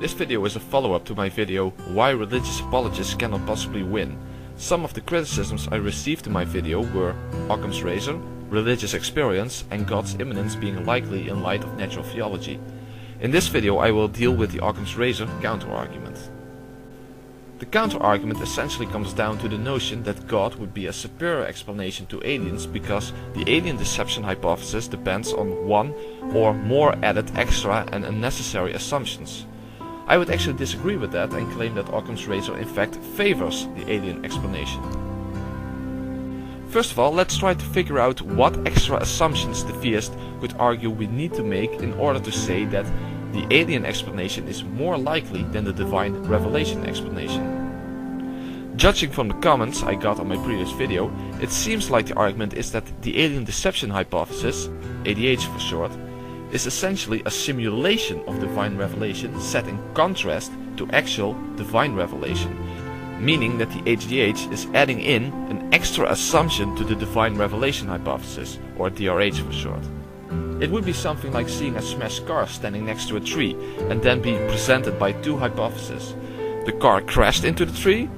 This video is a follow-up to my video Why Religious Apologists Cannot Possibly Win. Some of the criticisms I received in my video were Occam's razor, religious experience and God's immanence being likely in light of natural theology. In this video I will deal with the Occam's razor counter-argument. The counter-argument essentially comes down to the notion that God would be a superior explanation to aliens because the alien deception hypothesis depends on one or more added extra and unnecessary assumptions. I would actually disagree with that and claim that Occam's razor in fact favors the alien explanation. First of all, let's try to figure out what extra assumptions the theist could argue we need to make in order to say that the alien explanation is more likely than the divine revelation explanation. Judging from the comments I got on my previous video, it seems like the argument is that the alien deception hypothesis, ADH for short, is essentially a simulation of divine revelation set in contrast to actual divine revelation, meaning that the HDH is adding in an extra assumption to the divine revelation hypothesis, or DRH for short. It would be something like seeing a smashed car standing next to a tree and then be presented by two hypotheses. The car crashed into the tree,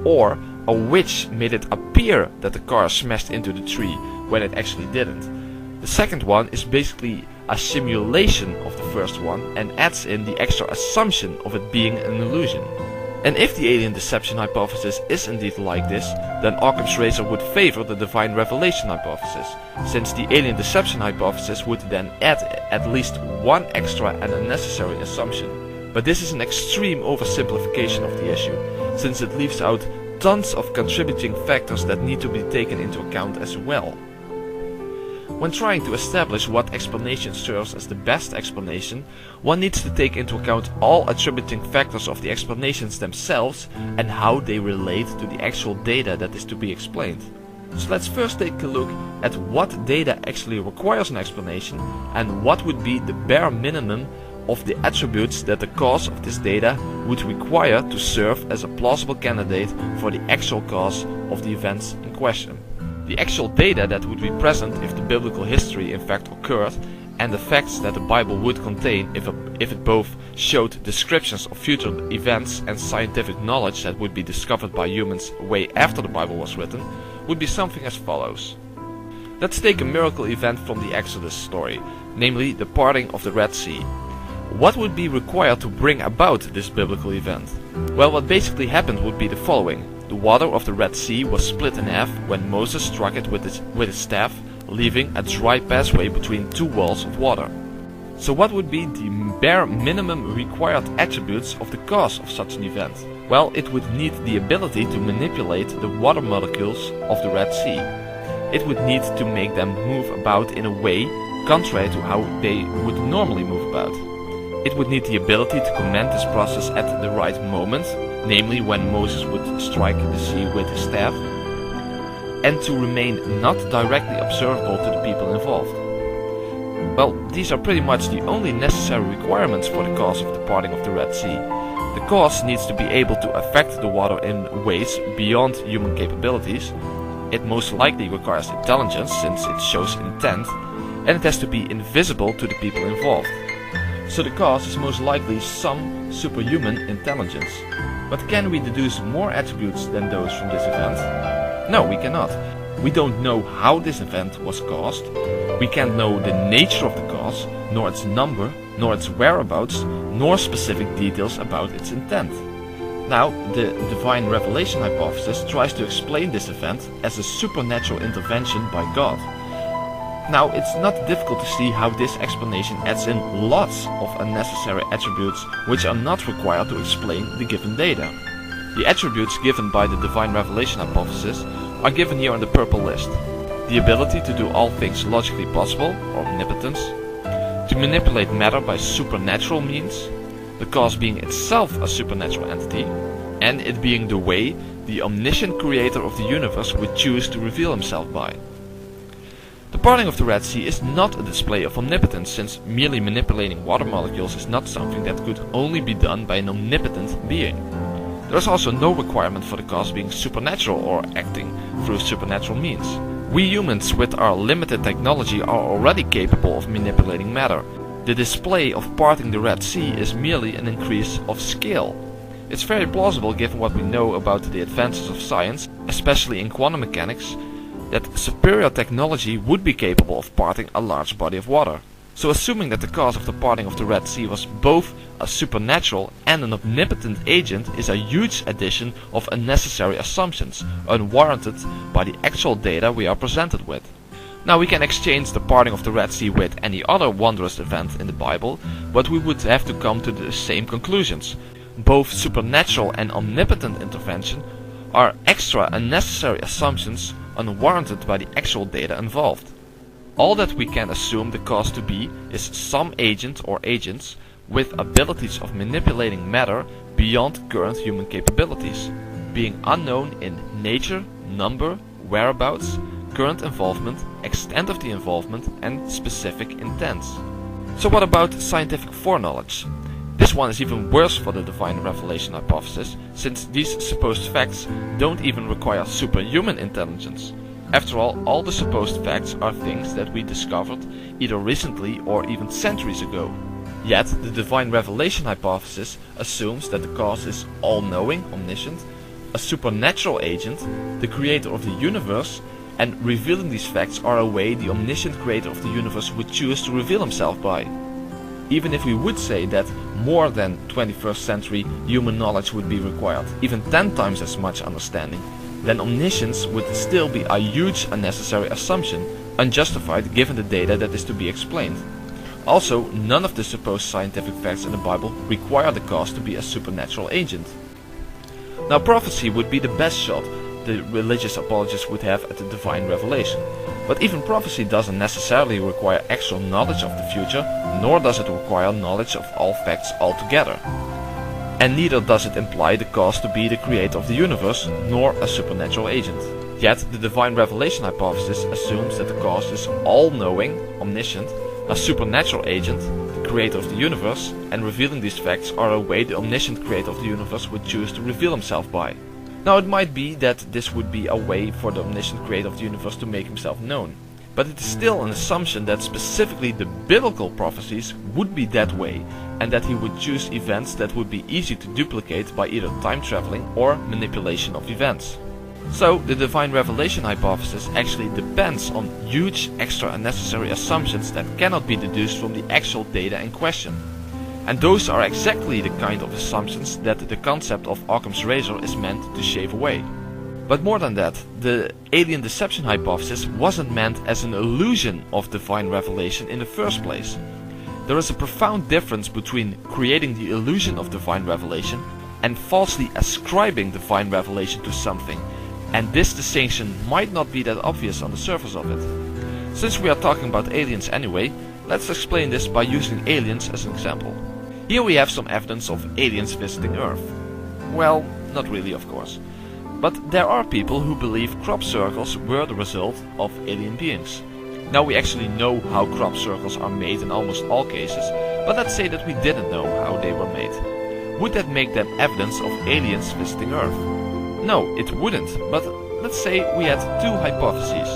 or a witch made it appear that the car smashed into the tree when it actually didn't. The second one is basically a simulation of the first one and adds in the extra assumption of it being an illusion. And if the alien deception hypothesis is indeed like this, then Occam's razor would favor the divine revelation hypothesis, since the alien deception hypothesis would then add at least one extra and unnecessary assumption. But this is an extreme oversimplification of the issue, since it leaves out tons of contributing factors that need to be taken into account as well. When trying to establish what explanation serves as the best explanation, one needs to take into account all attributing factors of the explanations themselves and how they relate to the actual data that is to be explained. So let's first take a look at what data actually requires an explanation and what would be the bare minimum of the attributes that the cause of this data would require to serve as a plausible candidate for the actual cause of the events in question. The actual data that would be present if the biblical history in fact occurred, and the facts that the Bible would contain if it both showed descriptions of future events and scientific knowledge that would be discovered by humans way after the Bible was written, would be something as follows. Let's take a miracle event from the Exodus story, namely the parting of the Red Sea. What would be required to bring about this biblical event? Well, what basically happened would be the following. The water of the Red Sea was split in half when Moses struck it with his staff, leaving a dry pathway between two walls of water. So what would be the bare minimum required attributes of the cause of such an event? Well, it would need the ability to manipulate the water molecules of the Red Sea. It would need to make them move about in a way contrary to how they would normally move about. It would need the ability to command this process at the right moment, namely when Moses would strike the sea with his staff, and to remain not directly observable to the people involved. Well, these are pretty much the only necessary requirements for the cause of the parting of the Red Sea. The cause needs to be able to affect the water in ways beyond human capabilities. It most likely requires intelligence, since it shows intent, and it has to be invisible to the people involved. So the cause is most likely some superhuman intelligence. But can we deduce more attributes than those from this event? No, we cannot. We don't know how this event was caused. We can't know the nature of the cause, nor its number, nor its whereabouts, nor specific details about its intent. Now, the divine revelation hypothesis tries to explain this event as a supernatural intervention by God. Now, it's not difficult to see how this explanation adds in lots of unnecessary attributes which are not required to explain the given data. The attributes given by the divine revelation hypothesis are given here on the purple list. The ability to do all things logically possible, or omnipotence, to manipulate matter by supernatural means, the cause being itself a supernatural entity, and it being the way the omniscient creator of the universe would choose to reveal himself by. The parting of the Red Sea is not a display of omnipotence, since merely manipulating water molecules is not something that could only be done by an omnipotent being. There is also no requirement for the cause being supernatural or acting through supernatural means. We humans with our limited technology are already capable of manipulating matter, the display of parting the Red Sea is merely an increase of scale. It's very plausible, given what we know about the advances of science, especially in quantum mechanics, that superior technology would be capable of parting a large body of water. So assuming that the cause of the parting of the Red Sea was both a supernatural and an omnipotent agent is a huge addition of unnecessary assumptions, unwarranted by the actual data we are presented with. Now we can exchange the parting of the Red Sea with any other wondrous event in the Bible, but we would have to come to the same conclusions. Both supernatural and omnipotent intervention are extra unnecessary assumptions unwarranted by the actual data involved. All that we can assume the cause to be is some agent or agents with abilities of manipulating matter beyond current human capabilities, being unknown in nature, number, whereabouts, current involvement, extent of the involvement, and specific intents. So what about scientific foreknowledge? This one is even worse for the divine revelation hypothesis, since these supposed facts don't even require superhuman intelligence. After all the supposed facts are things that we discovered either recently or even centuries ago. Yet, the divine revelation hypothesis assumes that the cause is all-knowing, omniscient, a supernatural agent, the creator of the universe, and revealing these facts are a way the omniscient creator of the universe would choose to reveal himself by. Even if we would say that more than 21st century human knowledge would be required, even 10 times as much understanding, then omniscience would still be a huge unnecessary assumption, unjustified given the data that is to be explained. Also, none of the supposed scientific facts in the Bible require the cause to be a supernatural agent. Now prophecy would be the best shot the religious apologists would have at the divine revelation. But even prophecy doesn't necessarily require actual knowledge of the future, nor does it require knowledge of all facts altogether. And neither does it imply the cause to be the creator of the universe, nor a supernatural agent. Yet the divine revelation hypothesis assumes that the cause is all-knowing, omniscient, a supernatural agent, the creator of the universe, and revealing these facts are a way the omniscient creator of the universe would choose to reveal himself by. Now it might be that this would be a way for the omniscient creator of the universe to make himself known. But it is still an assumption that specifically the biblical prophecies would be that way, and that he would choose events that would be easy to duplicate by either time traveling or manipulation of events. So the divine revelation hypothesis actually depends on huge extra unnecessary assumptions that cannot be deduced from the actual data in question. And those are exactly the kind of assumptions that the concept of Occam's razor is meant to shave away. But more than that, the alien deception hypothesis wasn't meant as an illusion of divine revelation in the first place. There is a profound difference between creating the illusion of divine revelation and falsely ascribing divine revelation to something, and this distinction might not be that obvious on the surface of it. Since we are talking about aliens anyway, let's explain this by using aliens as an example. Here we have some evidence of aliens visiting Earth. Well, not really of course. But there are people who believe crop circles were the result of alien beings. Now we actually know how crop circles are made in almost all cases, but let's say that we didn't know how they were made. Would that make them evidence of aliens visiting Earth? No, it wouldn't, but let's say we had two hypotheses.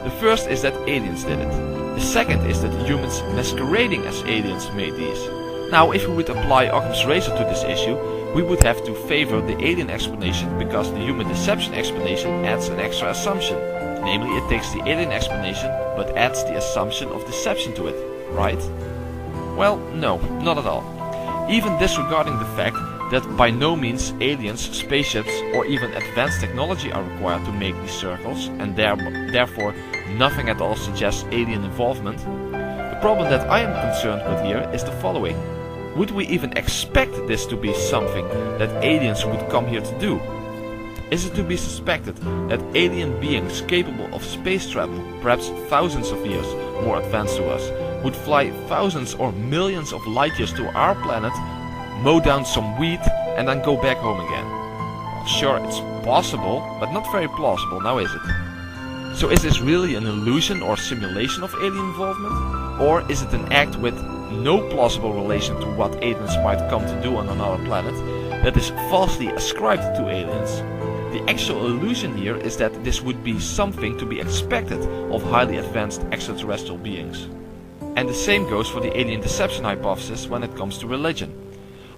The first is that aliens did it. The second is that humans masquerading as aliens made these. Now, if we would apply Occam's razor to this issue, we would have to favor the alien explanation because the human deception explanation adds an extra assumption. Namely, it takes the alien explanation but adds the assumption of deception to it, right? Well, no, not at all. Even disregarding the fact that by no means aliens, spaceships or even advanced technology are required to make these circles, and therefore nothing at all suggests alien involvement, the problem that I am concerned with here is the following. Would we even expect this to be something that aliens would come here to do? Is it to be suspected that alien beings capable of space travel, perhaps thousands of years more advanced to us, would fly thousands or millions of light years to our planet, mow down some wheat, and then go back home again? Well, sure, it's possible, but not very plausible, now is it? So is this really an illusion or simulation of alien involvement? Or is it an act with no plausible relation to what aliens might come to do on another planet that is falsely ascribed to aliens? The actual illusion here is that this would be something to be expected of highly advanced extraterrestrial beings. And the same goes for the alien deception hypothesis when it comes to religion.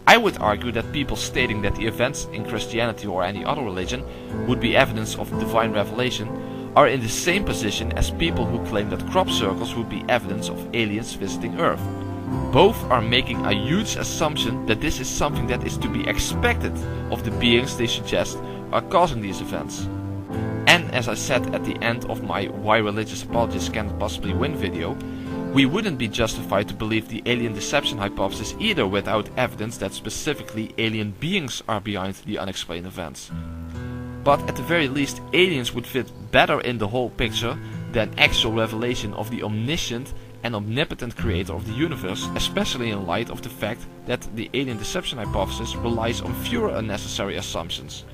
I would argue that people stating that the events in Christianity or any other religion would be evidence of divine revelation are in the same position as people who claim that crop circles would be evidence of aliens visiting Earth. Both are making a huge assumption that this is something that is to be expected of the beings they suggest are causing these events. And as I said at the end of my Why Religious Apologists Cannot Possibly Win video, we wouldn't be justified to believe the alien deception hypothesis either without evidence that specifically alien beings are behind the unexplained events. But at the very least, aliens would fit better in the whole picture than actual revelation of the omniscient and omnipotent creator of the universe, especially in light of the fact that the alien deception hypothesis relies on fewer unnecessary assumptions.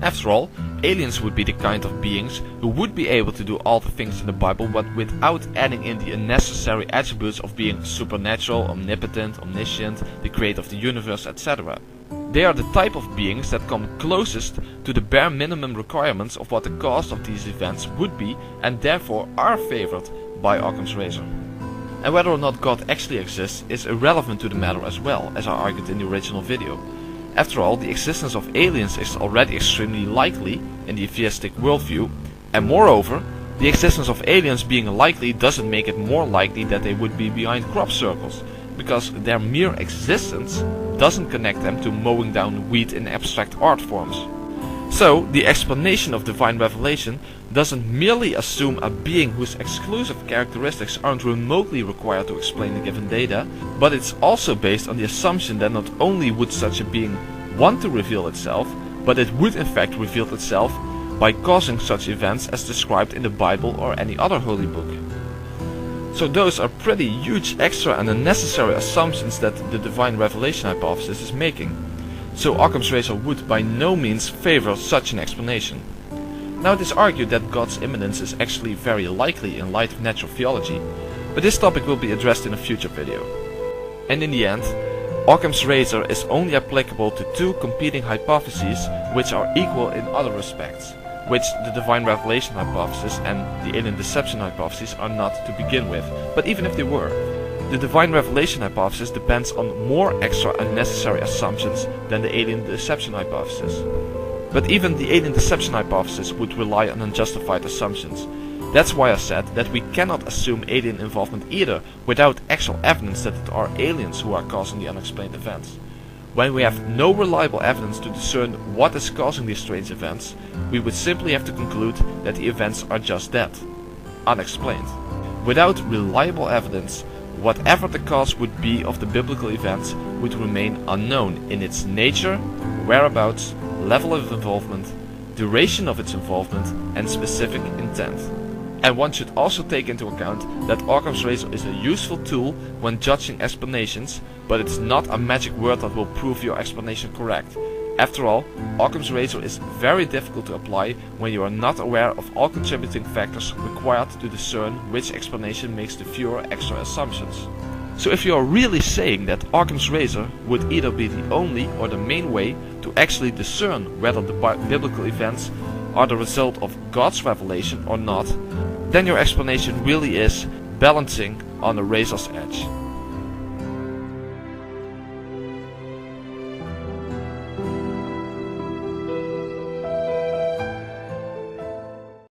After all, aliens would be the kind of beings who would be able to do all the things in the Bible but without adding in the unnecessary attributes of being supernatural, omnipotent, omniscient, the creator of the universe, etc. They are the type of beings that come closest to the bare minimum requirements of what the cause of these events would be and therefore are favored by Occam's razor. And whether or not God actually exists is irrelevant to the matter as well, as I argued in the original video. After all, the existence of aliens is already extremely likely in the theistic worldview, and moreover, the existence of aliens being likely doesn't make it more likely that they would be behind crop circles, because their mere existence doesn't connect them to mowing down wheat in abstract art forms. So, the explanation of divine revelation doesn't merely assume a being whose exclusive characteristics aren't remotely required to explain the given data, but it's also based on the assumption that not only would such a being want to reveal itself, but it would in fact reveal itself by causing such events as described in the Bible or any other holy book. So those are pretty huge extra and unnecessary assumptions that the divine revelation hypothesis is making. So Occam's razor would by no means favor such an explanation. Now it is argued that God's immanence is actually very likely in light of natural theology, but this topic will be addressed in a future video. And in the end, Occam's razor is only applicable to two competing hypotheses which are equal in other respects, which the divine revelation hypothesis and the alien deception hypothesis are not to begin with, but even if they were. The divine revelation hypothesis depends on more extra unnecessary assumptions than the alien deception hypothesis. But even the alien deception hypothesis would rely on unjustified assumptions. That's why I said that we cannot assume alien involvement either without actual evidence that it are aliens who are causing the unexplained events. When we have no reliable evidence to discern what is causing these strange events, we would simply have to conclude that the events are just that, unexplained. Without reliable evidence, whatever the cause would be of the biblical events would remain unknown in its nature, whereabouts, level of involvement, duration of its involvement, and specific intent. And one should also take into account that Occam's razor is a useful tool when judging explanations, but it's not a magic word that will prove your explanation correct. After all, Occam's razor is very difficult to apply when you are not aware of all contributing factors required to discern which explanation makes the fewer extra assumptions. So if you are really saying that Occam's razor would either be the only or the main way to actually discern whether the biblical events are the result of God's revelation or not, then your explanation really is balancing on a razor's edge.